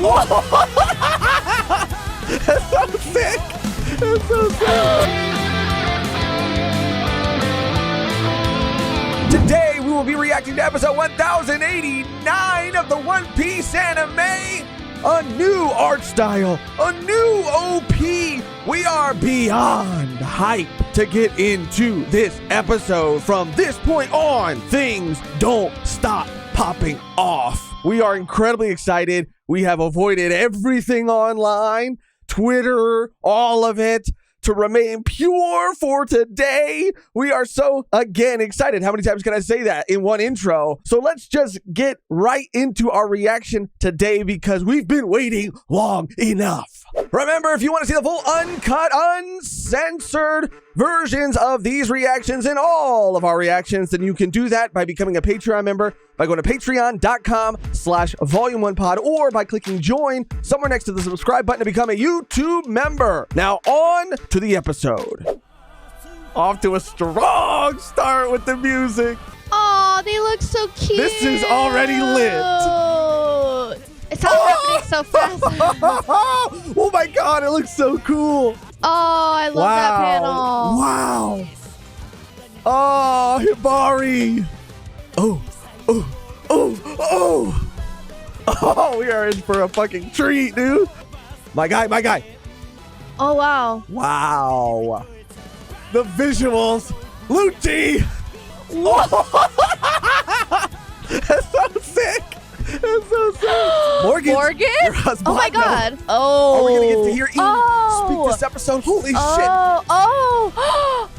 That's so sick. That's so sick. Today we will be reacting to episode 1089 of the One Piece anime. A new art style, a new OP. We are beyond hype to get into this episode. From this point on, things don't stop popping off. We are incredibly excited. We have avoided everything online, Twitter, all of it, to remain pure for today. We are so, again, excited. How many times can I say that in one intro? So let's just get right into our reaction today because we've been waiting long enough. Remember, if you want to see the full uncut, uncensored versions of these reactions and all of our reactions, then you can do that by becoming a Patreon member by going to patreon.com/volume1pod or by clicking join somewhere next to the subscribe button to become a YouTube member. Now on to the episode. Off to a strong start with the music. Oh, they look so cute. This is already lit. It's all happening so fast. Oh my god, it looks so cool. Oh, I love that panel. Wow. Oh, Hibari. Oh, oh, oh, oh. Oh, we are in for a fucking treat, dude. My guy, my guy. Oh, wow. Wow. The visuals. Lucci. That's so sick. That's so sick. Morgan? Your husband. Oh my god. Oh. Are we going to get to hear Ian speak this episode? Holy shit. Oh.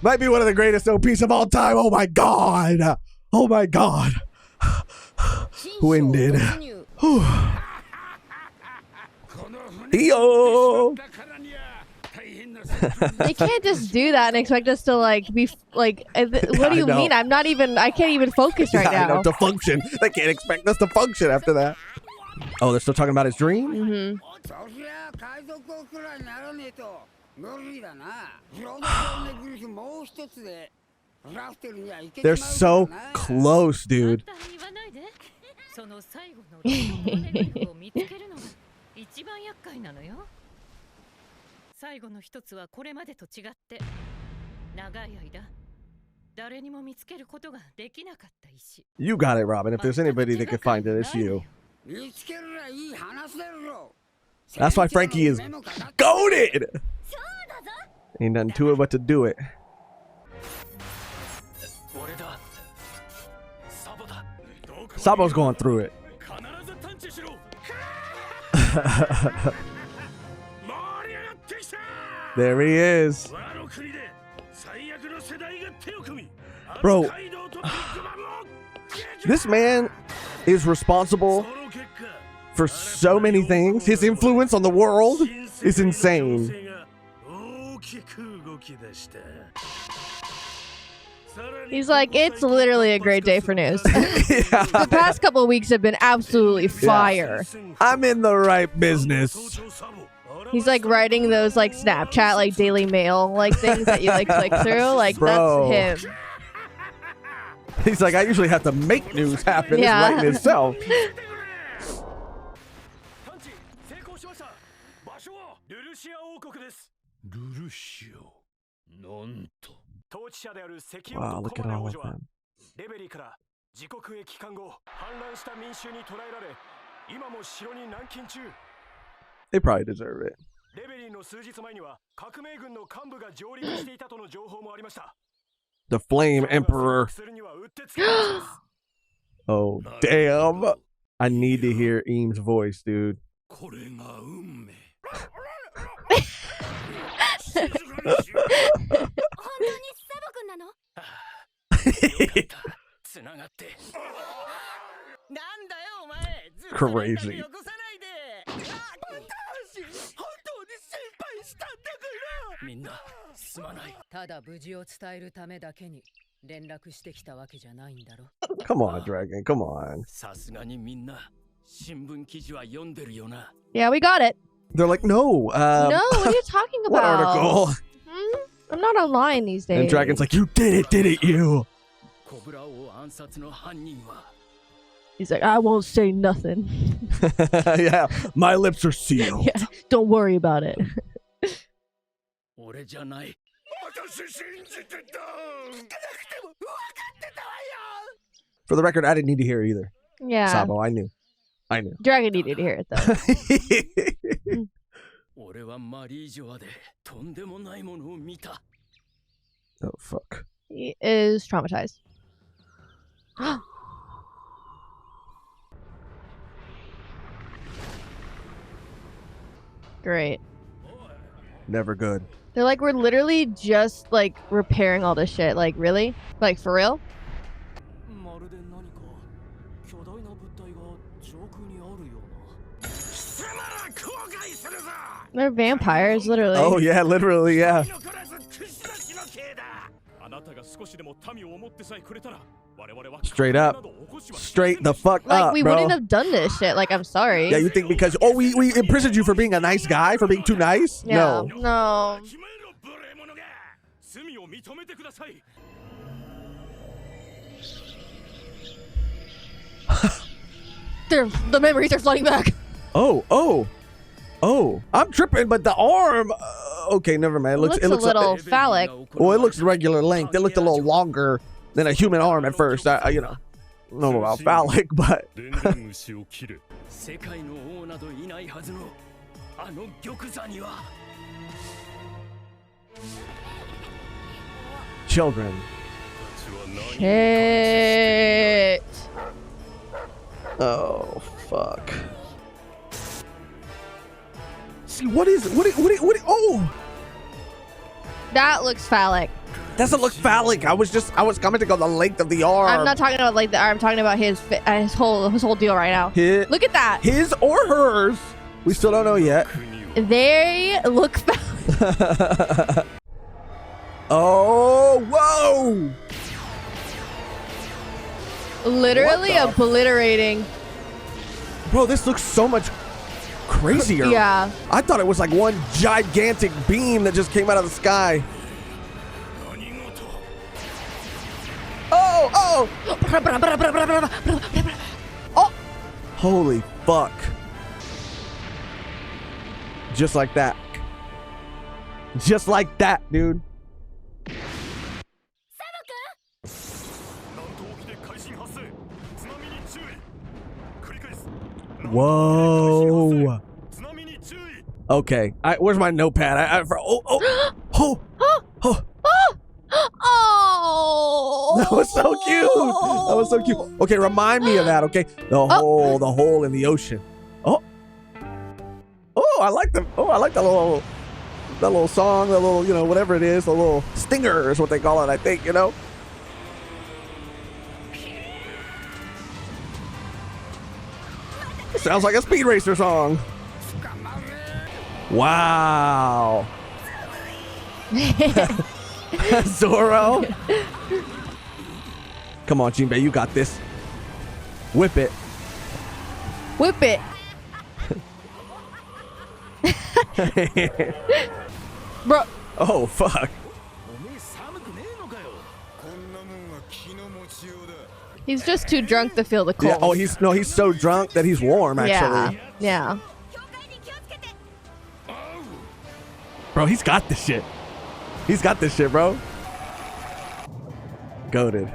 Might be one of the greatest OPs of all time. Oh my god. Oh my god. Winded. Yo. They can't just do that and expect us to like be like. What do you mean? I can't even focus right now. I know, to function. They can't expect us to function after that. Oh, they're still talking about his dream? Mm-hmm. They're so close, dude. You got it, Robin. If there's anybody that can find it, it's you. That's why Frankie is goated. Ain't nothing to it but to do it. Sabo's going through it. There he is. Bro, this man is responsible for so many things. His influence on the world is insane. He's like, it's literally a great day for news. The past couple of weeks have been absolutely fire. I'm in the right business. He's like writing those like Snapchat, like Daily Mail, like things that you like click through. Like, bro, that's him. He's like, I usually have to make news happen. Yeah. It's writing itself. Wow, look at all of them. They probably deserve it. The Flame Emperor. Oh, damn. I need to hear Eam's voice, dude. Crazy. Come on, Dragon. Come on. Yeah, we got it. They're like, no. No, what are you talking about? What article? I'm not online these days. And Dragon's like, you did it, didn't you? He's like, I won't say nothing. Yeah, my lips are sealed. Yeah, don't worry about it. For the record, I didn't need to hear it either. Yeah. Sabo, I knew. Dragon needed to hear it though. Oh, fuck. He is traumatized. Great. Never good. They're like, we're literally just like repairing all this shit. Like, really? Like, for real? They're vampires, literally. Oh, yeah, literally, yeah. Straight up. Straight the fuck Like, up, we bro. wouldn't have done this shit. Like, I'm sorry. Yeah, you think because, oh, we imprisoned you for being a nice guy, for being too nice? Yeah. No. No. The memories are flooding back. Oh. I'm tripping, but the arm. Okay, never mind. It looks a little phallic. Well, it looks regular length. It looked a little longer than a human arm at first. I you know, don't know about phallic, but. Children. Shit. Oh, fuck. See, what oh! That looks phallic. Doesn't look phallic. I was commenting on the length of the arm. I'm not talking about like the arm. I'm talking about his whole deal right now. Look at that. His or hers. We still don't know yet. They look phallic. Oh, whoa! Literally obliterating. Bro, this looks so much crazier. Yeah. I thought it was like one gigantic beam that just came out of the sky. Oh! Oh! Holy fuck. Just like that. Just like that, dude. Whoa. Okay. Where's my notepad? Oh. That was so cute. That was so cute. Okay, remind me of that, okay? The hole in the ocean. Oh, I like that little song, the little, whatever it is, the little stinger is what they call it, I think, It sounds like a Speed Racer song. Wow. Zoro. Come on, Jinbei, you got this. Whip it. Whip it. Bro. Oh, fuck. He's just too drunk to feel the cold. Yeah, he's so drunk that he's warm, actually. Yeah. Bro, he's got this shit. He's got this shit, bro. Goated.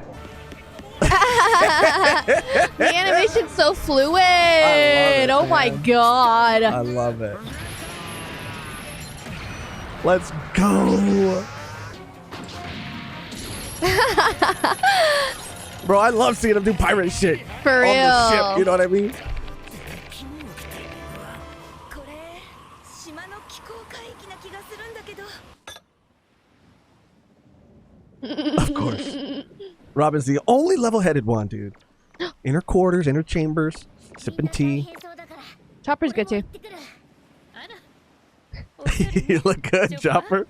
The animation's so fluid. Oh my god. I love it. Let's go. Bro, I love seeing him do pirate shit. For real. On the ship, you know what I mean? Of course. Robin's the only level-headed one, dude. Inner quarters, inner chambers, sipping tea. Chopper's good too. You look good, Chopper.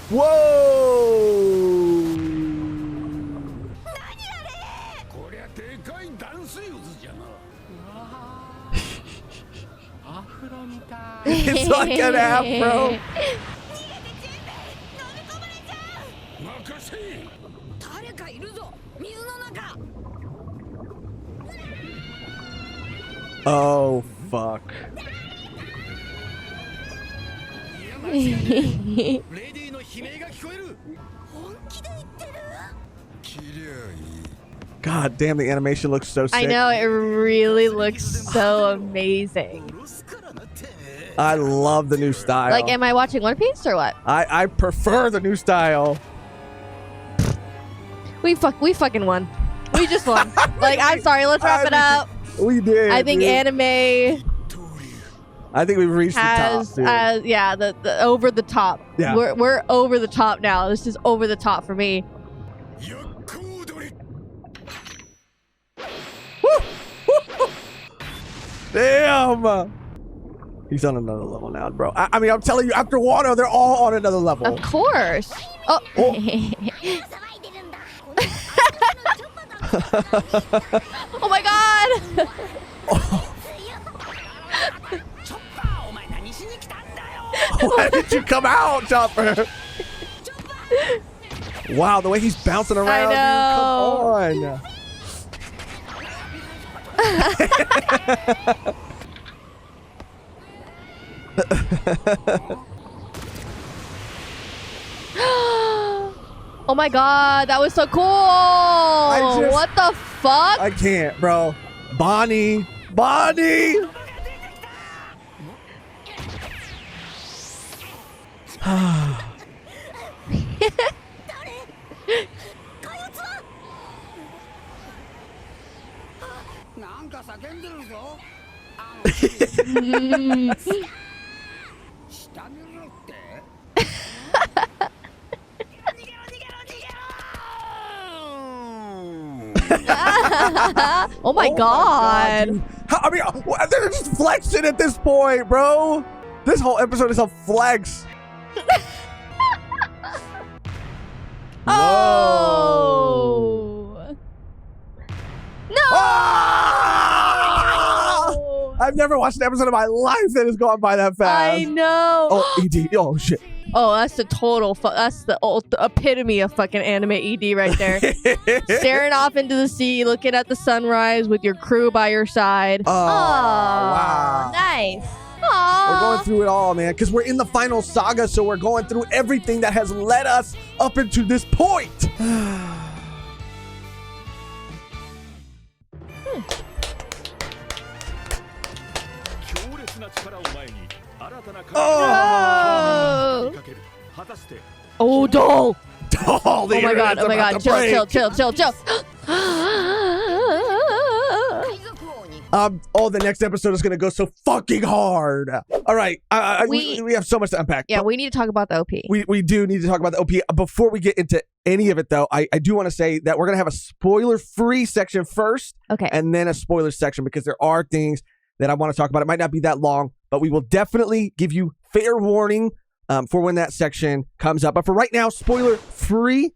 Whoa! It's like an afro. Oh, fuck. God damn, the animation looks so sick. I know, it really looks so amazing. I love the new style. Like, am I watching One Piece or what? I prefer the new style. We fucking won. We just won. Like, I'm sorry, let's wrap it up. We did. I think dude. Anime I think we've reached has, the top, dude. yeah, the over the top. Yeah. We're over the top now. This is over the top for me. Damn. He's on another level now, bro. I mean, I'm telling you, after Wano, they're all on another level. Of course. Oh. Oh my god. Why did you come out, Chopper? Wow, the way he's bouncing around. I Dude, know. come on. Oh my god, that was so cool. What the fuck? I can't, bro. Bonnie. Oh my god. dude. I mean, they're just flexing at this point, bro. This whole episode is a flex. Oh. No. Ah! I've never watched an episode of my life that has gone by that fast. I know. Oh, ED. Oh, shit. Oh, that's the total. That's the epitome of fucking anime ED right there. Staring off into the sea, looking at the sunrise with your crew by your side. Oh, wow. Nice. We're Aww. going through it all, man, because we're in the final saga, so we're going through everything that has led us up into this point. Oh. Oh, doll. Oh my god. Oh my god. Chill. The next episode is gonna go so fucking hard. All right, we have so much to unpack. Yeah, we need to talk about the OP. We do need to talk about the OP. Before we get into any of it, though, I do want to say that we're gonna have a spoiler-free section first, Okay. and then a spoiler section, because there are things that I want to talk about. It might not be that long, but we will definitely give you fair warning for when that section comes up. But for right now, spoiler-free.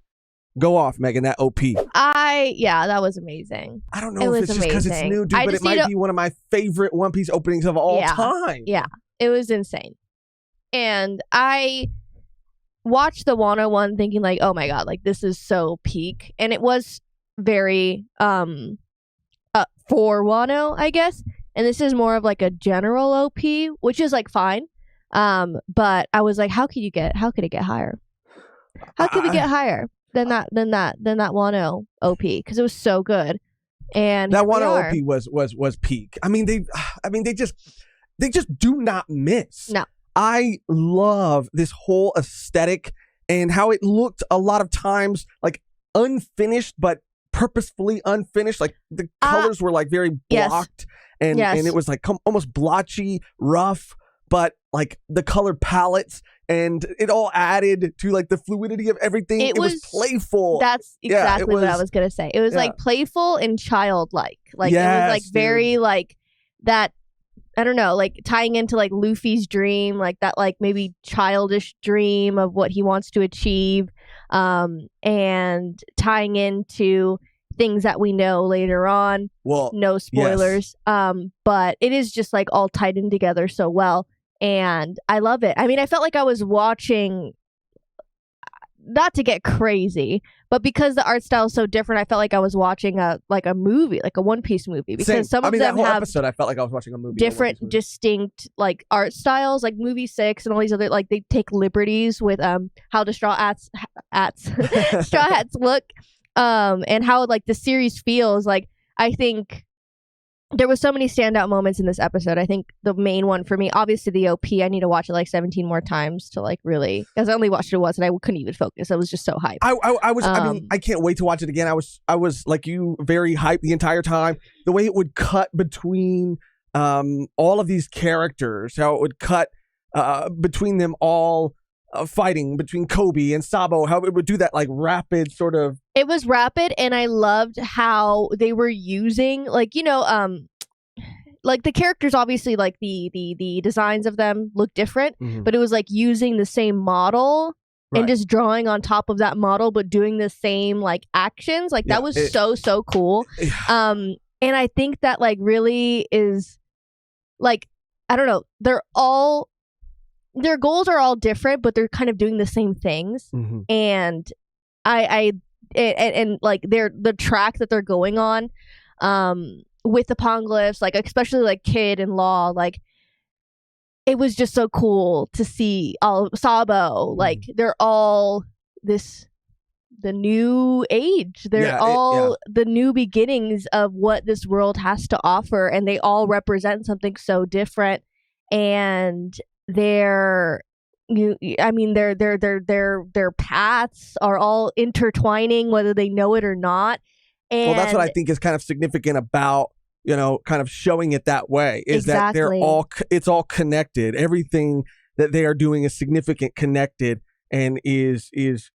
Go off, Megan, that OP. Yeah, that was amazing. I don't know if it's just because it's new, dude, but it might be one of my favorite One Piece openings of all time. Yeah, it was insane. And I watched the Wano one thinking like, oh my god, like this is so peak. And it was very for Wano, I guess. And this is more of like a general OP, which is like fine. But I was like, how could it get higher? How could we get higher than that Wano OP? Because it was so good. And that Wano OP was peak. I mean, they just do not miss. No. I love this whole aesthetic and how it looked a lot of times like unfinished, but purposefully unfinished. Like the colors were like very blocked, and it was like almost blotchy, rough, but like the color palettes, and it all added to like the fluidity of everything. It was playful. That's exactly what I was gonna say. It was like playful and childlike. Like it was like very like that. I don't know, like tying into like Luffy's dream, like that, like maybe childish dream of what he wants to achieve, and tying into things that we know later on. Well, No spoilers. But it is just like all tied in together so well. And I love it. I mean, I felt like I was watching, not to get crazy, but because the art style is so different, I felt like I was watching a movie, like a One Piece movie. Because same. some of them that whole have episode, I felt like I was watching a movie. different, distinct like art styles, like Movie 6 and all these other, like they take liberties with how the Straw Hats Straw Hats look, and how like the series feels. Like I think there was so many standout moments in this episode. I think the main one for me, obviously the OP. I need to watch it like 17 more times to like really, because I only watched it once and I couldn't even focus. I was just so hyped. I was. I mean, I can't wait to watch it again. I was like you, very hyped the entire time. The way it would cut between all of these characters, how it would cut between them all. Fighting between Kobe and Sabo, how it would do that like rapid sort of. It was rapid, and I loved how they were using like like the characters. Obviously, like the designs of them look different, but it was like using the same model and just drawing on top of that model, but doing the same like actions. Like that was so cool. And I think that like really is like, I don't know. Their goals are all different, but they're kind of doing the same things. And and like the track that they're going on, with the Poneglyphs, like especially like Kid and Law, like it was just so cool to see all Sabo. Like they're all the new age. They're all the new beginnings of what this world has to offer, and they all represent something so different. And their paths are all intertwining, whether they know it or not. And well, that's what I think is kind of significant about, kind of showing it that way, is that it's all connected. Everything that they are doing is significant, connected, and is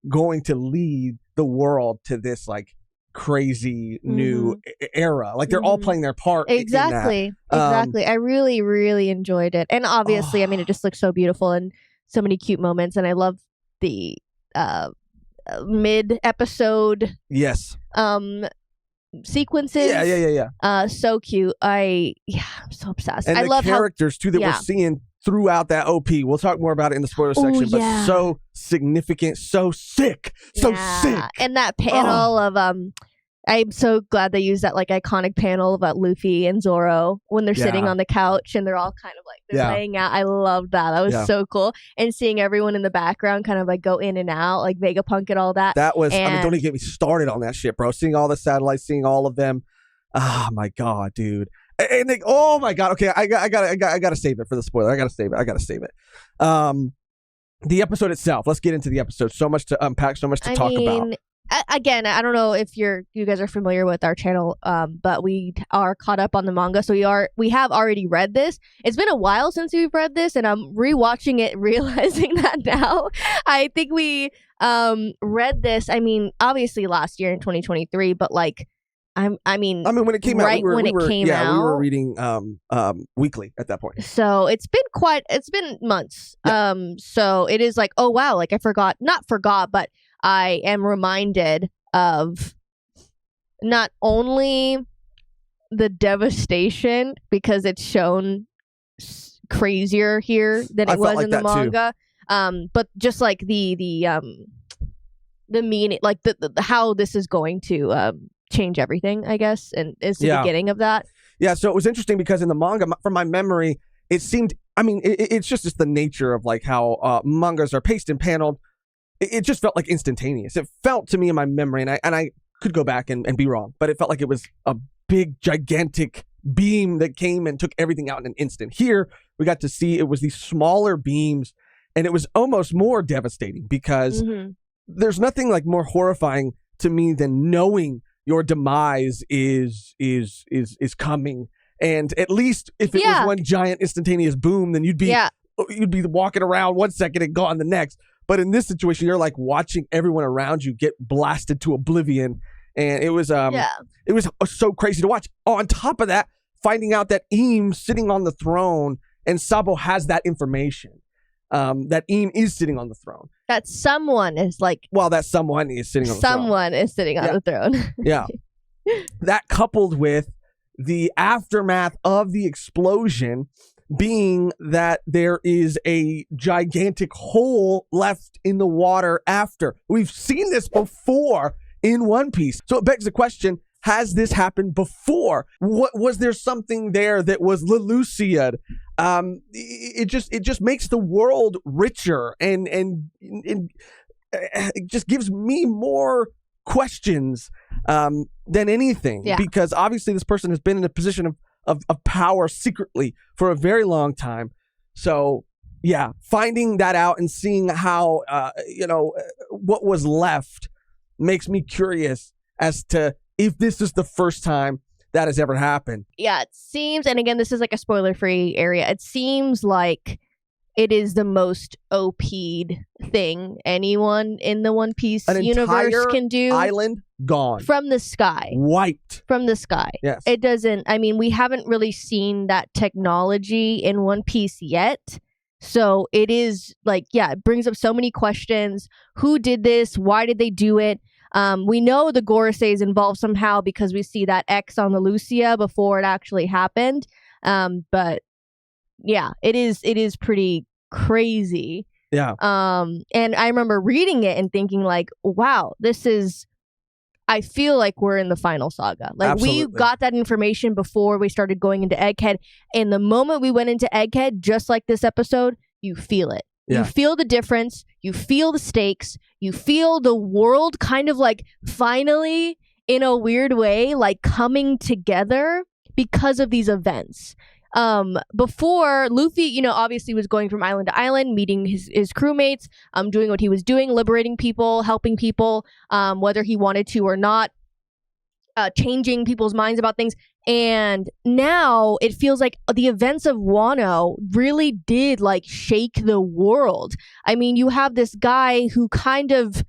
going to lead the world to this like crazy new era. Like they're all playing their part. Exactly. I really, really enjoyed it. And obviously, I mean, it just looks so beautiful and so many cute moments. And I love the mid-episode sequences. Yeah. So cute. I'm so obsessed. And I love characters too that we're seeing throughout that OP. We'll talk more about it in the spoiler section, but so significant, so sick, sick. And that panel of I'm so glad they used that like iconic panel about Luffy and Zoro when they're sitting on the couch and they're all kind of like they're laying out. I love that. That was so cool. And seeing everyone in the background kind of like go in and out, like Vegapunk and all that. That was, I mean, don't even get me started on that shit, bro. Seeing all the satellites, seeing all of them. Oh my God, dude. And they, oh my God. Okay, I gotta save it for the spoiler. I gotta save it. The episode itself. Let's get into the episode. So much to unpack. So much to talk about. Again, I don't know if you guys are familiar with our channel, but we are caught up on the manga, so we have already read this. It's been a while since we've read this, and I'm rewatching it, realizing that now. I think we read this. I mean, obviously last year in 2023, but like, I mean, when it came out, we were reading weekly at that point. So it's been months. Yeah. So it is like, oh wow, like not forgot, but I am reminded of not only the devastation, because it's shown crazier here than it was in the manga, but just like the meaning, like the how this is going to change everything, I guess, and is the beginning of that. Yeah, so it was interesting because in the manga, from my memory, it seemed, I mean, it's just the nature of like how mangas are paced and paneled. It just felt like instantaneous. It felt to me in my memory, and I could go back and be wrong, but it felt like it was a big, gigantic beam that came and took everything out in an instant. Here, we got to see it was these smaller beams, and it was almost more devastating because there's nothing like more horrifying to me than knowing your demise is coming. And at least if it was one giant instantaneous boom, then you'd be walking around one second and gone the next. But in this situation, you're like watching everyone around you get blasted to oblivion, and it was so crazy to watch. On top of that, finding out that Eam's sitting on the throne, and Sabo has that information. That Eam is sitting on the throne. That someone is like. Well, that someone is sitting on the throne. Someone is sitting on the throne. Yeah. that coupled with the aftermath of the explosion being that there is a gigantic hole left in the water after. We've seen this before in One Piece. So it begs the question, has this happened before? What was there something there that was Leloucid? It just makes the world richer and it just gives me more questions than anything, because obviously this person has been in a position of power secretly for a very long time. So yeah, finding that out and seeing how what was left makes me curious as to if this is the first time that has ever happened. Yeah, it seems, and again, this is like a spoiler-free area, it seems like it is the most OP'd thing anyone in the One Piece universe can do. Island gone. From the sky. Wiped. From the sky. Yes. It doesn't, I mean, we haven't really seen that technology in One Piece yet. So it is like, yeah, it brings up so many questions. Who did this? Why did they do it? We know the Gorosei is involved somehow because we see that X on the Lucia before it actually happened. But yeah, it is pretty crazy. Yeah. And I remember reading it and thinking like, wow, I feel like we're in the final saga. Like Absolutely. We got that information before we started going into Egghead. And the moment we went into Egghead, just like this episode, you feel it. Yeah. You feel the difference. You feel the stakes. You feel the world kind of like finally, in a weird way, like coming together because of these events. Before, Luffy, obviously was going from island to island, meeting his crewmates, doing what he was doing, liberating people, helping people, whether he wanted to or not, changing people's minds about things. And now it feels like the events of Wano really did like shake the world. I mean, you have this guy who kind of,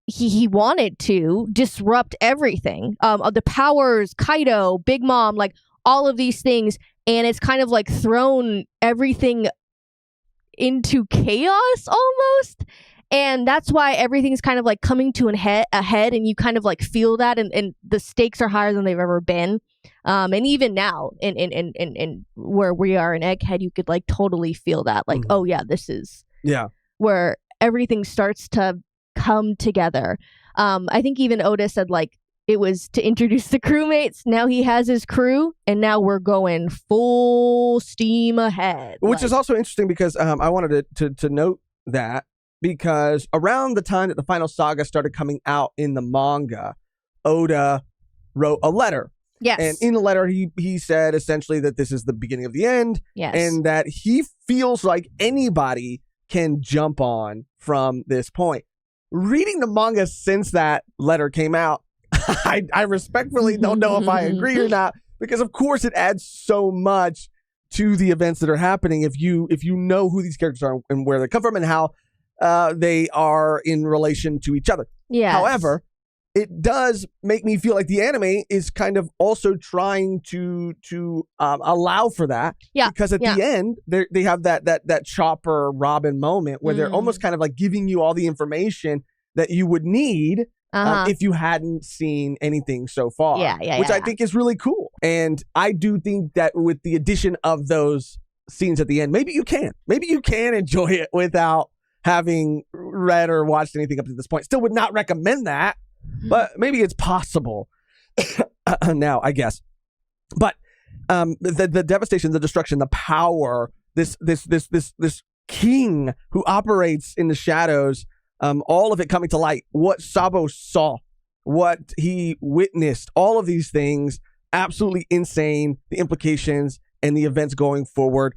he wanted to disrupt everything. The powers, Kaido, Big Mom, like all of these things, and it's kind of like thrown everything into chaos almost. And that's why everything's kind of like coming to a head, and you kind of like feel that, and the stakes are higher than they've ever been. And even now, in where we are in Egghead, you could like totally feel that, like, oh yeah, this is where everything starts to come together. I think even Oda said like it was to introduce the crewmates. Now he has his crew, and now we're going full steam ahead. Which is also interesting because I wanted to note that. Because around the time that the final saga started coming out in the manga, Oda wrote a letter. Yes. And in the letter, he said essentially that this is the beginning of the end. Yes. And that he feels like anybody can jump on from this point. Reading the manga since that letter came out, I respectfully don't know if I agree or not. Because of course it adds so much to the events that are happening if you know who these characters are and where they come from and how they are in relation to each other. Yeah. However, it does make me feel like the anime is kind of also trying to allow for that. Yeah. Because at the end, they have that Chopper Robin moment where they're almost kind of like giving you all the information that you would need if you hadn't seen anything so far. Which I think is really cool. And I do think that with the addition of those scenes at the end, maybe you can enjoy it without having read or watched anything up to this point. Still would not recommend that, but maybe it's possible now, I guess. But the devastation, the destruction, the power, this king who operates in the shadows, all of it coming to light, what Sabo saw, what he witnessed, all of these things, absolutely insane, the implications and the events going forward.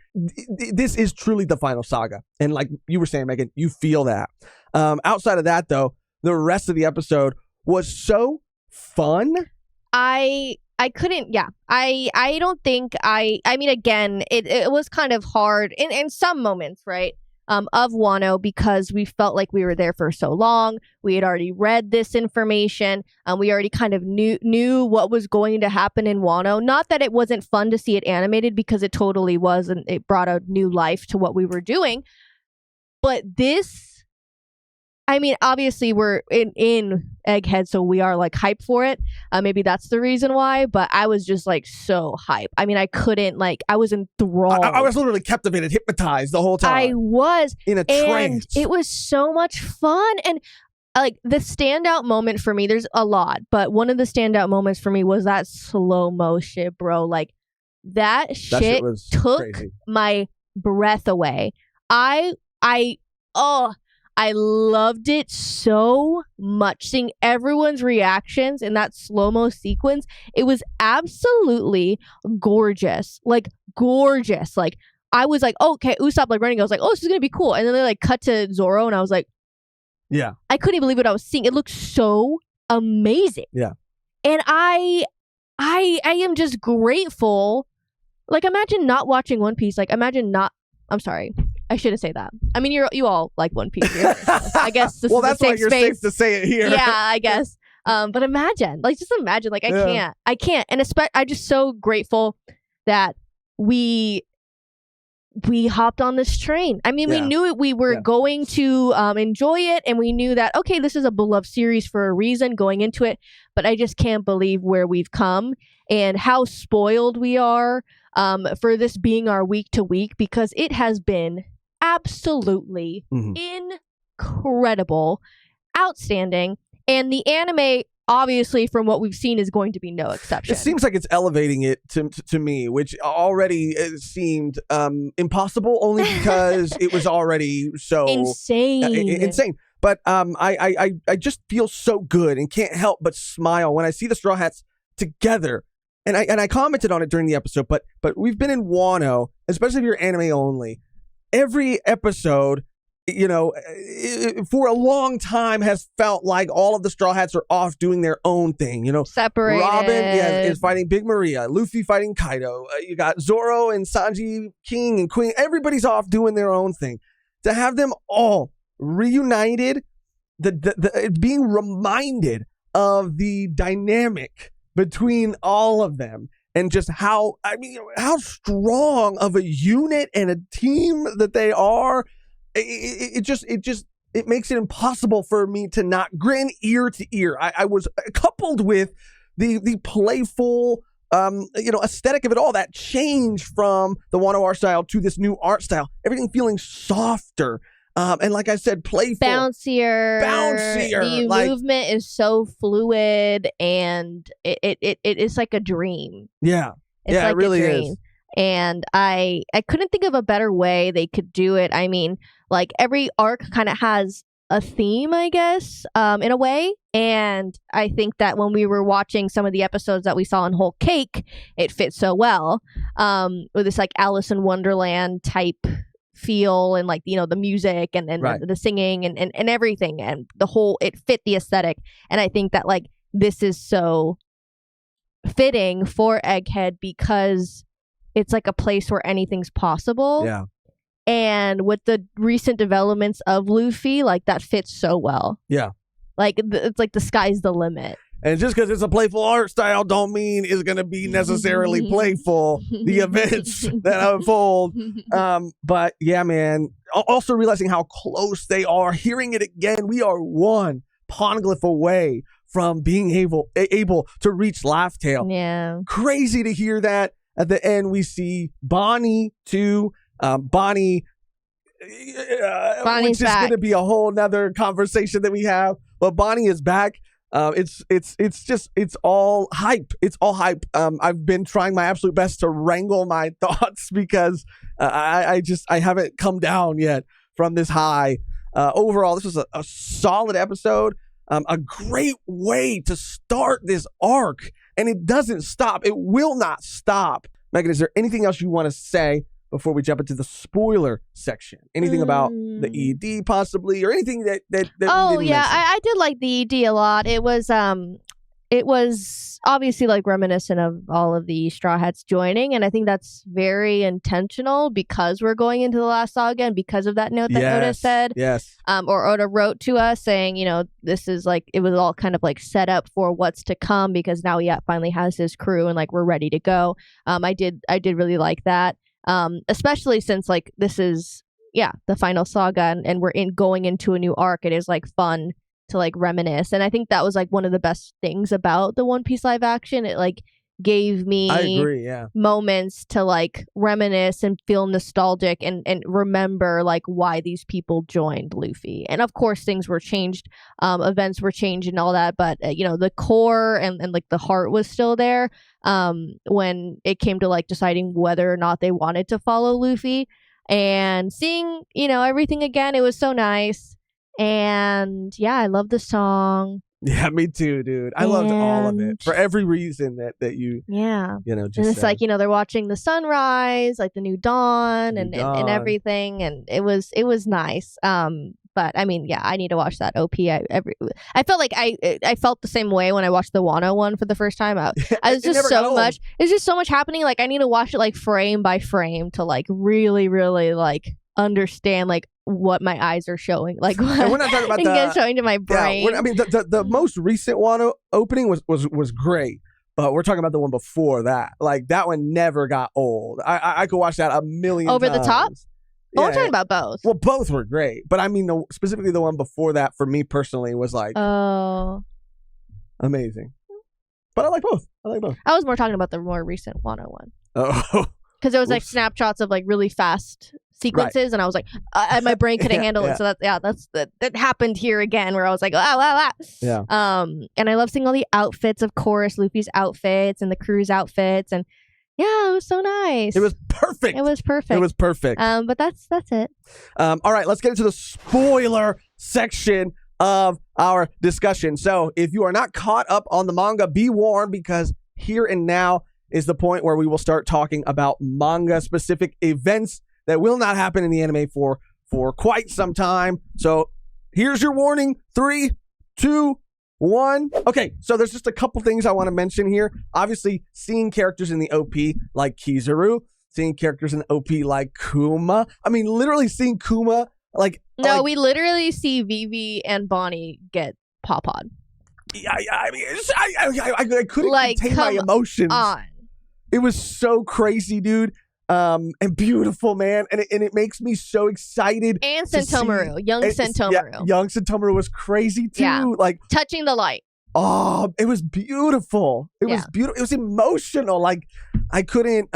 This is truly the final saga. And like you were saying, Megan, you feel that. Outside of that, though, the rest of the episode was so fun. I couldn't, I don't think I mean, again, it was kind of hard in some moments, right? Of Wano, because we felt like we were there for so long. We had already read this information. We already kind of knew what was going to happen in Wano. Not that it wasn't fun to see it animated, because it totally was, and it brought a new life to what we were doing. But this I mean, obviously we're in Egghead, so we are like hyped for it. Maybe that's the reason why, but I was just like so hyped. I mean, I couldn't I was enthralled. I was literally captivated, hypnotized the whole time. I was in a trance. It was so much fun. And like the standout moment for me, there's a lot, but one of the standout moments for me was that slow-mo shit, bro. Like that shit took crazy. My breath away. I loved it so much. Seeing everyone's reactions in that slow-mo sequence, it was absolutely gorgeous. Like gorgeous. Like I was like, oh, okay, Usopp like running. I was like, oh, this is gonna be cool. And then they like cut to Zoro, and I was like, yeah, I couldn't believe what I was seeing. It looked so amazing. Yeah, and I am just grateful. Like imagine not watching One Piece. Like imagine not. I'm sorry. I shouldn't say that. I mean, you all like One Piece. I guess this well, is that's a safe why you're space. safe to say it here. Yeah, I guess. But imagine, like, just imagine, like, I can't. And I'm just so grateful that we hopped on this train. I mean, we knew it. We were going to enjoy it, and we knew that okay, this is a beloved series for a reason going into it. But I just can't believe where we've come and how spoiled we are for this being our week to week, because it has been absolutely incredible, outstanding, and the anime, obviously, from what we've seen, is going to be no exception. It seems like it's elevating it to me, which already seemed impossible, only because it was already so insane. But I just feel so good and can't help but smile when I see the Straw Hats together. And I commented on it during the episode, but we've been in Wano, especially if you're anime only. Every episode, you know, for a long time has felt like all of the Straw Hats are off doing their own thing. You know, separated. Robin is fighting Big Maria, Luffy fighting Kaido. You got Zoro and Sanji, King and Queen. Everybody's off doing their own thing. To have them all reunited, the being reminded of the dynamic between all of them, and just how strong of a unit and a team that they are. It makes it impossible for me to not grin ear to ear. I was coupled with the playful aesthetic of it all, that change from the Wano art style to this new art style, everything feeling softer. And like I said, playful. Bouncier. The like, movement is so fluid, and it's like a dream. Yeah. It's like it really a dream. is. And I couldn't think of a better way they could do it. I mean, like every arc kind of has a theme, I guess, in a way. And I think that when we were watching some of the episodes that we saw in Whole Cake, it fit so well with this like Alice in Wonderland type feel, and like, you know, the music and the singing and everything, and the whole, it fit the aesthetic. And I think that like this is so fitting for Egghead, because it's like a place where anything's possible. Yeah. And with the recent developments of Luffy, like that fits so well. Yeah. Like it's like the sky's the limit. And just because it's a playful art style don't mean it's going to be necessarily playful, the events that unfold. But yeah, man, also realizing how close they are, hearing it again, we are one poneglyph away from being able to reach Laugh Tale. Yeah. Crazy to hear that. At the end, we see Bonnie too. Bonnie's which is going to be a whole nother conversation that we have. But Bonnie is back. It's all hype. It's all hype. I've been trying my absolute best to wrangle my thoughts because I haven't come down yet from this high. Overall, this was a solid episode. A great way to start this arc, and it doesn't stop. It will not stop. Megan, is there anything else you want to say before we jump into the spoiler section? Anything about the ED possibly, or anything that we didn't mention? I did like the ED a lot. It was obviously like reminiscent of all of the Straw Hats joining, and I think that's very intentional because we're going into the last saga, and because of that note that Oda said. Yes. Or Oda wrote to us saying, you know, this is like, it was all kind of like set up for what's to come, because now he finally has his crew and like we're ready to go. I did really like that. Especially since like this is, the final saga, and we're going into a new arc. It is like fun to like reminisce, and I think that was like one of the best things about the One Piece live action. It like gave me I agree, yeah. moments to like reminisce and feel nostalgic and remember like why these people joined Luffy. And of course things were changed, events were changed and all that, but the core and like the heart was still there when it came to like deciding whether or not they wanted to follow Luffy. And seeing everything again, it was so nice. And yeah, I love the song. Yeah, me too, dude. I loved all of it for every reason that you just and it's said. like they're watching the sunrise, like the new dawn, and everything, and it was nice. But I mean, yeah, I need to watch that OP. I felt like I felt the same way when I watched the Wano one for the first time. I was just so much. It's just so much happening. Like I need to watch it like frame by frame to like really, really like understand like what my eyes are showing, like what and we're not talking about showing to my brain. I mean, the most recent Wano opening was great, but we're talking about the one before that. Like that one never got old. I could watch that a million over times. the top. Yeah. Oh, I'm talking about both. Well, both were great, but I mean, specifically the one before that for me personally was like amazing. But I like both. I was more talking about the more recent Wano one. Oh, because it was like snapshots of like really fast sequences, and I was like, my brain couldn't handle it. So that happened here again, where I was like, yeah. And I love seeing all the outfits, of course, Luffy's outfits and the crew's outfits, and yeah, it was so nice. It was perfect. But that's it. All right, let's get into the spoiler section of our discussion. So if you are not caught up on the manga, be warned, because here and now is the point where we will start talking about manga specific events that will not happen in the anime for quite some time. So here's your warning. 3, 2, 1. Okay, so there's just a couple things I want to mention here. Obviously, seeing characters in the OP like Kizaru, seeing characters in the OP like Kuma. I mean, literally seeing Kuma like... No, we literally see Vivi and Bonnie get pawpawed. Yeah, I mean, I couldn't contain my emotions. It was so crazy, dude. And beautiful, man, and it makes me so excited. And Sentomaru, young Sentomaru. Yeah, young Sentomaru was crazy too. Yeah. Like touching the light. Oh, it was beautiful. It was beautiful. It was emotional. Like I couldn't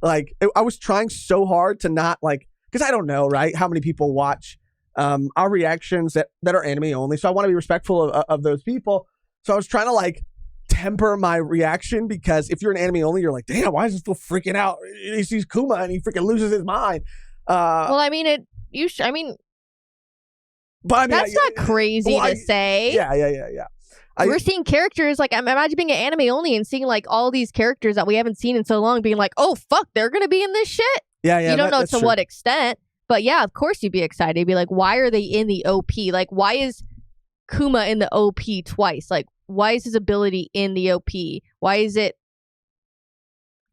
like. I was trying so hard to not like, because I don't know, right? How many people watch our reactions that are anime only? So I want to be respectful of those people. So I was trying to like temper my reaction, because if you're an anime only, you're like, damn, why is this still freaking out? He sees Kuma and he freaking loses his mind. Well, I mean, but I mean, that's not crazy to say. Yeah. We're seeing characters like, imagine being an anime only and seeing like all these characters that we haven't seen in so long, being like, oh fuck, they're gonna be in this shit. Yeah. You don't know to what extent, but yeah, of course you'd be excited. You'd be like, why are they in the OP? Like, why is Kuma in the OP twice? Like, why is his ability in the OP? Why is it?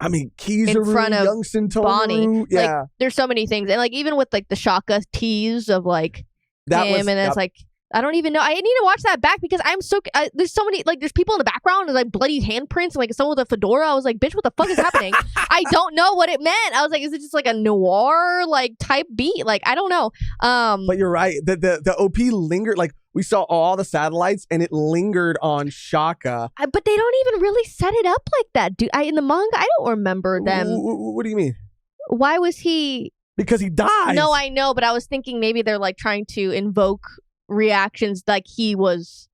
I mean, Kizaru, in front of young Sentomaru, Bonnie. yeah. Like, there's so many things, and like even with like the Shaka tease of like him, and it's like, I don't even know. I need to watch that back, because I'm so there's so many, like, there's people in the background, there's like bloody handprints and like someone with a fedora. I was like, bitch, what the fuck is happening? I don't know what it meant. I was like, is it just like a noir like type beat? Like, I don't know. But you're right. The OP lingered. Like, we saw all the satellites and it lingered on Shaka. But they don't even really set it up like that, dude. In the manga, I don't remember them. What do you mean? Why was he? Because he dies. No, I know, but I was thinking maybe they're like trying to invoke reactions like he was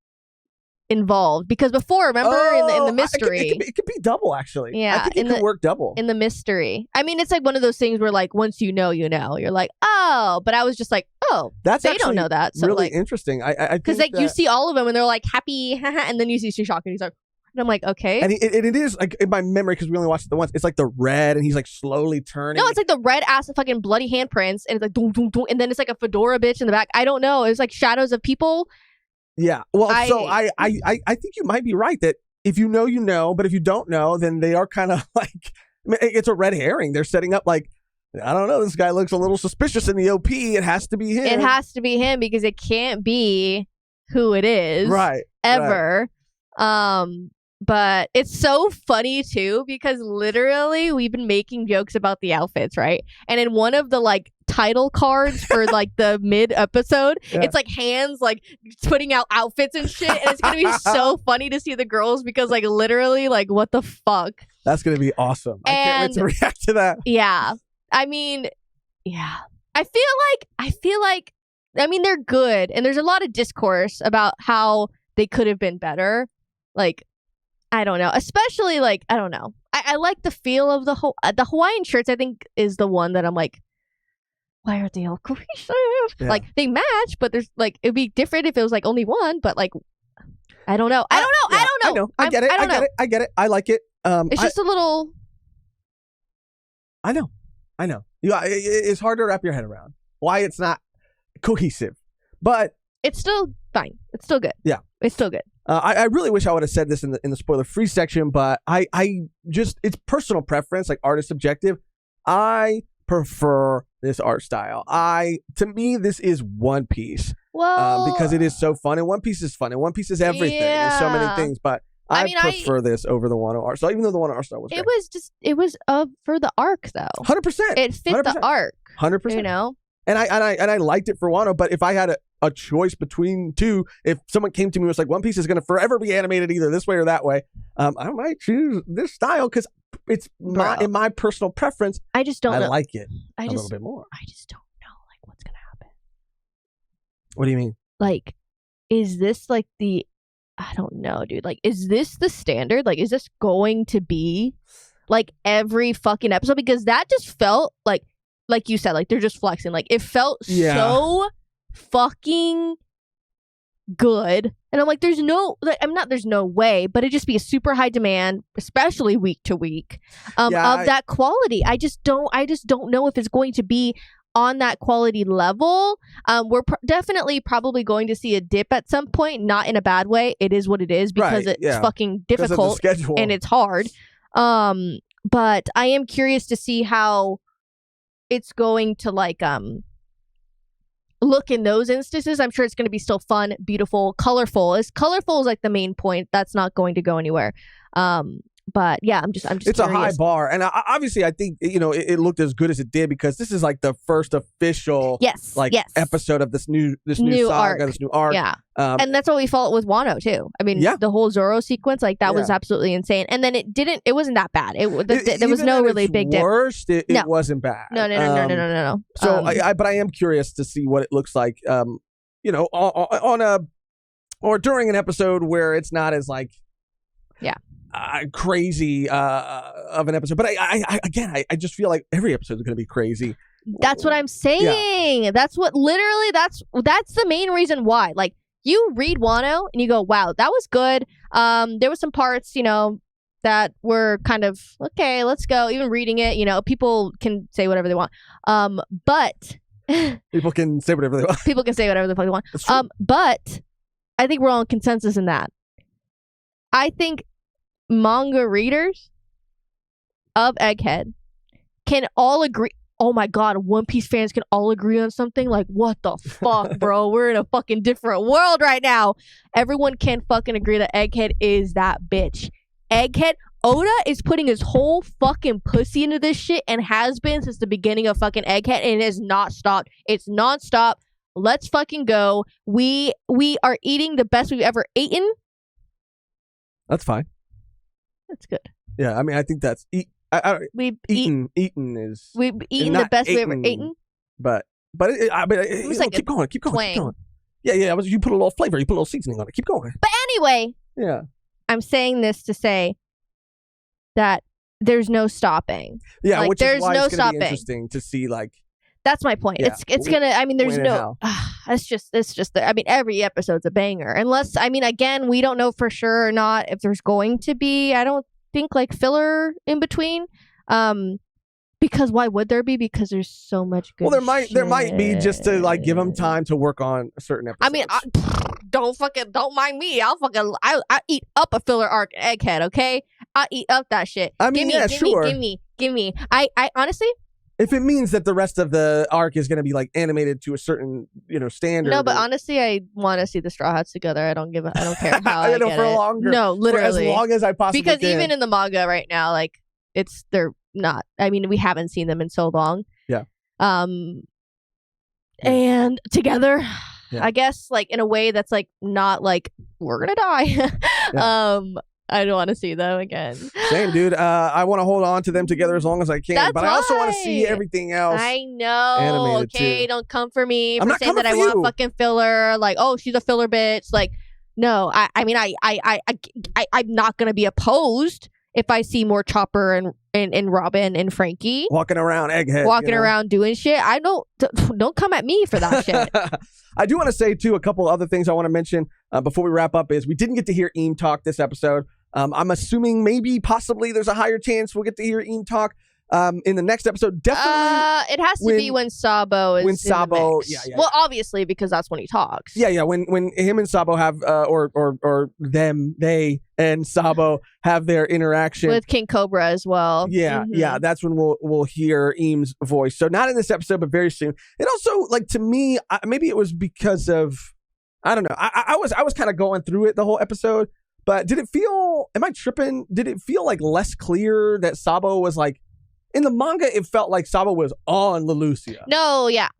involved, because before, remember, in the mystery, it could be double, actually. Yeah, I think it could work double in the mystery. I mean, it's like one of those things where like once you know, you're like, oh, but I was just like, oh, that's they don't know that. So really like, interesting. I because like you see all of them and they're like happy, and then you see Shishaka and he's like, and I'm like, okay, and it is like in my memory, because we only watched it the once. It's like the red, and he's like slowly turning. No, it's like the red ass fucking bloody handprints, and it's like doom, doom, doom, and then it's like a fedora bitch in the back. I don't know. It's like shadows of people. Yeah. Well, so I think you might be right that if you know, you know, but if you don't know, then they are kind of like, I mean, it's a red herring. They're setting up like, I don't know, this guy looks a little suspicious in the OP. It has to be him. It has to be him, because it can't be who it is. Right. Ever. Right. But it's so funny too because literally we've been making jokes about the outfits, right? And in one of the like title cards for like the mid episode, it's like hands like putting out outfits and shit, and it's gonna be so funny to see the girls because like literally like what the fuck. That's gonna be awesome. I can't wait to react to that. Yeah, I mean, yeah, I feel like I mean they're good, and there's a lot of discourse about how they could have been better, like. I don't know. Especially like I don't know. I like the feel of the Hawaiian shirts. I think is the one that I'm like, why are they all cohesive? Yeah. Like they match, but there's like it'd be different if it was like only one. But like, I don't know. I don't know. I get it. I get it. I like it. It's just a little. I know. Yeah, it's hard to wrap your head around why it's not cohesive, but it's still fine. It's still good. Yeah, it's still good. I really wish I would have said this in the spoiler free section, but I just it's personal preference, like artist subjective. I prefer this art style. To me this is One Piece. Well, because it is so fun, and One Piece is fun, and One Piece is everything. Yeah. There's so many things, but I prefer this over the Wano art style, even though the Wano art style was great. It was for the arc though. 100%. It fit 100%. the arc. 100%. You know. And I liked it for Wano, but if I had a choice between two, if someone came to me and was like, One Piece is going to forever be animated either this way or that way, I might choose this style because it's in my personal preference. I just don't know. Like it a little bit more. I just don't know like what's going to happen. What do you mean? Like, is this like I don't know, dude. Like, is this the standard? Like, is this going to be like every fucking episode? Because that just felt like you said, like they're just flexing. Like it felt so fucking good, and I'm like, there's no way, but it'd just be a super high demand, especially week to week, of that quality. I just don't know if it's going to be on that quality level. We're definitely probably going to see a dip at some point, not in a bad way. It is what it is because it's fucking difficult and it's hard. But I am curious to see how it's going to like look in those instances. I'm sure it's going to be still fun, beautiful, colorful. Colorful is like the main point. That's not going to go anywhere. But yeah, I'm just. It's curious. A high bar, and obviously, I think it looked as good as it did because this is like the first official episode of this new saga, arc. This new arc. Yeah, and that's what we felt with Wano too. I mean, the whole Zoro sequence, like that was absolutely insane. And then it wasn't that bad. There was no really big dip. Worst, it wasn't bad. No. So, but I am curious to see what it looks like. On a or during an episode where it's not as like. Yeah. Crazy of an episode, but I just feel like every episode is going to be crazy. That's what I'm saying. Yeah. That's what literally that's the main reason why. Like you read Wano and you go, wow, that was good. There was some parts, that were kind of okay. Let's go. Even reading it, people can say whatever they want. But people can say whatever they want. People can say whatever the fuck they want. But I think we're all in consensus in that. I think manga readers of Egghead can all agree. Oh my god, One Piece fans can all agree on something? Like, what the fuck, bro? We're in a fucking different world right now. Everyone can fucking agree that Egghead is that bitch. Egghead, Oda is putting his whole fucking pussy into this shit and has been since the beginning of fucking Egghead, and it has not stopped. It's nonstop. Let's fucking go. We are eating the best we've ever eaten. That's fine. That's good. Yeah, I mean, I think that's we've eaten the best we've ever eaten. But like keep going. Yeah. You put a little flavor. You put a little seasoning on it. Keep going. But anyway, yeah, I'm saying this to say that there's no stopping. Yeah, like, which there's is why no it's gonna stopping. Be interesting to see like. That's my point. Yeah. It's gonna. I mean, there's no. It's just. I mean, every episode's a banger. Unless, I mean, again, we don't know for sure or not if there's going to be. I don't think like filler in between. Because why would there be? Because there's so much good. Well, there might be just to like give them time to work on a certain episode. I mean, don't mind me. I'll eat up a filler arc Egghead. Okay, I'll eat up that shit. I mean, give me. I honestly. If it means that the rest of the arc is going to be like animated to a certain, standard. No, but honestly, I want to see the Straw Hats together. I don't care how I know get for it. longer. No, literally. For as long as I possibly because can. even in the manga right now, like they're not. I mean, we haven't seen them in so long. Yeah. And together, Yeah. I guess, like in a way that's like not like we're gonna die. Yeah. I don't want to see them again. Same, dude. I want to hold on to them together as long as I can, but I also want to see everything else. I know. Animated Okay, too. don't come for me I'm for not saying coming that I for want you. fucking filler. Like, oh, she's a filler bitch. Like, no. I'm not gonna be opposed if I see more Chopper and Robin and Frankie Walking around, egghead. around doing shit. I don't come at me for that shit. I do want to say too a couple other things I want to mention before we wrap up is we didn't get to hear Eam talk this episode. I'm assuming possibly there's a higher chance we'll get to hear Eam talk in the next episode. Definitely. It has to be when Sabo is when in Sabo, the mix. yeah. Well, obviously because that's when he talks. Yeah. When him and Sabo have or they and Sabo have their interaction with King Cobra as well. Yeah, Mhm. yeah, that's when we'll hear Eam's voice. So not in this episode, but very soon. It also, like, to me, maybe it was because of, I don't know. I was kind of going through it the whole episode, but did it feel? Am I tripping? Did it feel like less clear that Sabo was like in the manga? It felt like Sabo was on Leloucia. No, yeah,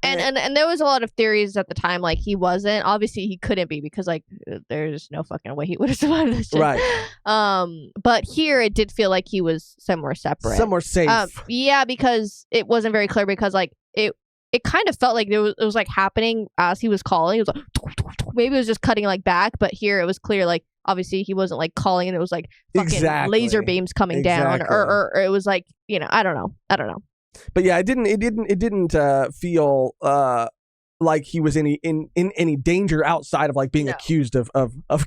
and there was a lot of theories at the time, like he wasn't. Obviously, he couldn't be because like there's no fucking way he would have survived this shit. Right. But here it did feel like he was somewhere separate, somewhere safe. Yeah, because it wasn't very clear. Because like it kind of felt like it was like happening as he was calling. It was like maybe it was just cutting like back, but here it was clear. Like obviously he wasn't like calling, and it was like fucking laser beams coming down, or it was like I don't know. But yeah, it didn't feel like he was in any danger outside of like being accused of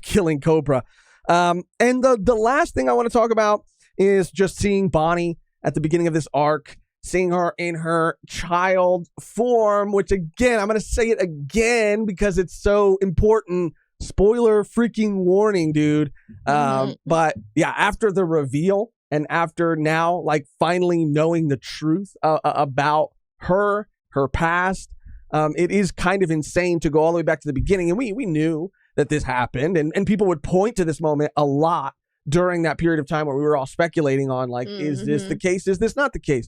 killing Cobra. And the last thing I want to talk about is just seeing Bonnie at the beginning of this arc, seeing her in her child form, which again, I'm going to say it again because it's so important. Spoiler freaking warning, dude. But yeah, after the reveal and after now, like finally knowing the truth about her past, it is kind of insane to go all the way back to the beginning. And we knew that this happened, and people would point to this moment a lot during that period of time where we were all speculating on like, is this the case? Is this not the case?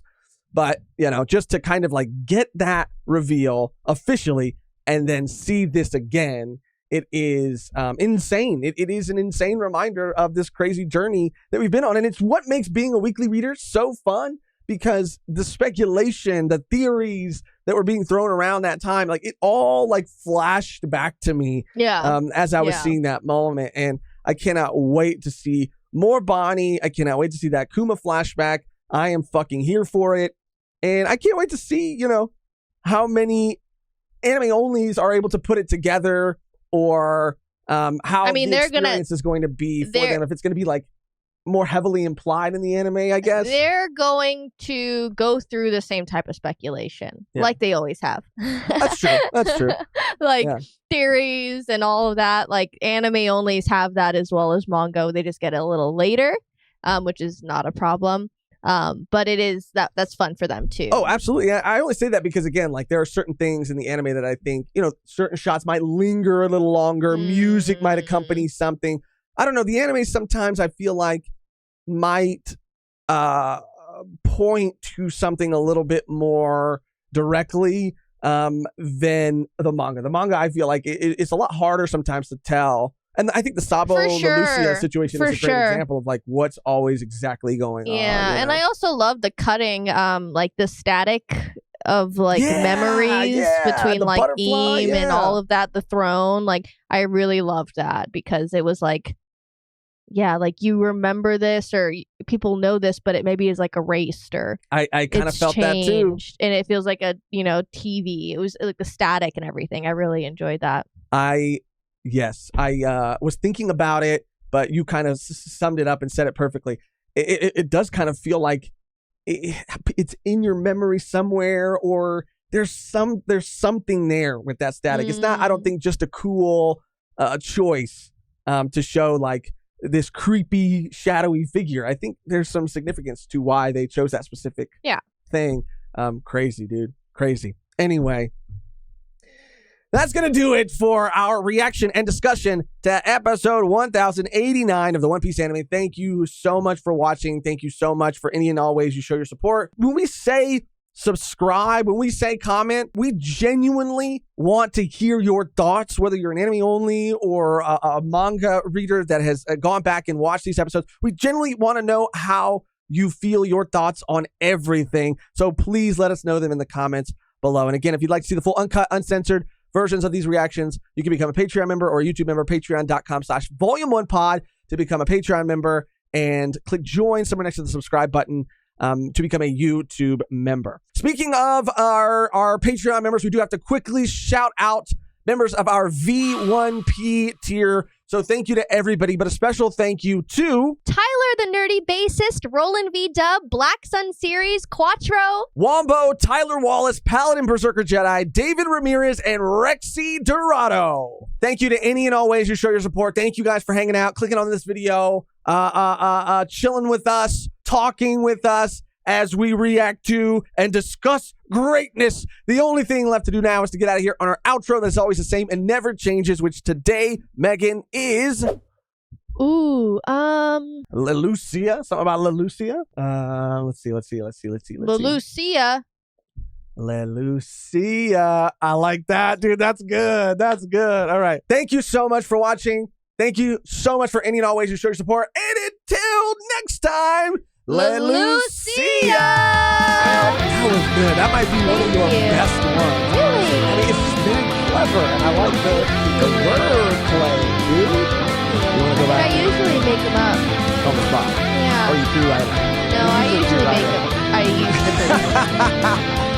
But, just to kind of like get that reveal officially and then see this again, it is insane. It is an insane reminder of this crazy journey that we've been on. And it's what makes being a weekly reader so fun, because the speculation, the theories that were being thrown around that time, like it all like flashed back to me as I was seeing that moment. And I cannot wait to see more Bonnie. I cannot wait to see that Kuma flashback. I am fucking here for it. And I can't wait to see, how many anime onlys are able to put it together, or how the experience is going to be for them. If it's going to be like more heavily implied in the anime, I guess. They're going to go through the same type of speculation, like they always have. That's true. Like theories and all of that. Like anime onlys have that as well as manga. They just get it a little later, which is not a problem. But it is that's fun for them too. Oh, absolutely. I only say that because again, like there are certain things in the anime that I think, certain shots might linger a little longer. Music might accompany something. I don't know. The anime sometimes I feel like might point to something a little bit more directly than the manga. The manga, I feel like it's a lot harder sometimes to tell. And I think the Sabo Leloucia situation is a great example of like what's always exactly going on. Yeah, and I also love the cutting, like the static of like memories between like Eam and all of that, the throne. Like I really loved that because it was like, like you remember this or people know this, but it maybe is like erased or I kind of felt that too. And it feels like a, TV. It was like the static and everything. I really enjoyed that. Yes, I was thinking about it, but you kind of summed it up and said it perfectly. It does kind of feel like it's in your memory somewhere, or there's something there with that static. It's not, I don't think, just a cool choice to show like this creepy, shadowy figure. I think there's some significance to why they chose that specific thing. Crazy, dude. Crazy. Anyway, that's going to do it for our reaction and discussion to episode 1089 of the One Piece anime. Thank you so much for watching. Thank you so much for any and all ways you show your support. When we say subscribe, when we say comment, we genuinely want to hear your thoughts, whether you're an anime only or a manga reader that has gone back and watched these episodes. We genuinely want to know how you feel, your thoughts on everything. So please let us know them in the comments below. And again, if you'd like to see the full uncut, uncensored versions of these reactions, you can become a Patreon member or a YouTube member, patreon.com/volume1pod to become a Patreon member, and click join somewhere next to the subscribe button to become a YouTube member. Speaking of our Patreon members, we do have to quickly shout out members of our V1P tier. So thank you to everybody, but a special thank you to Tyler the Nerdy Bassist, Roland V Dub, Black Sun Series, Quattro, Wombo, Tyler Wallace, Paladin Berserker Jedi, David Ramirez, and Rexy Dorado. Thank you to any and all ways you show your support. Thank you guys for hanging out, clicking on this video, chilling with us, talking with us as we react to and discuss greatness. The only thing left to do now is to get out of here on our outro that's always the same and never changes, which today, Megan, is Lelucia. Something about Lelucia. Let's see. Lelucia. Lelucia. I like that, dude. That's good. All right. Thank you so much for watching. Thank you so much for any and all ways you show your support. And until next time, Lelucia! That was good. That might be one of your best ones. Really? I mean, it's very clever, and I like the word play, dude. You want to go back? I usually make them up. On the spot. Yeah. Or you do right now. No, I usually make them. I use the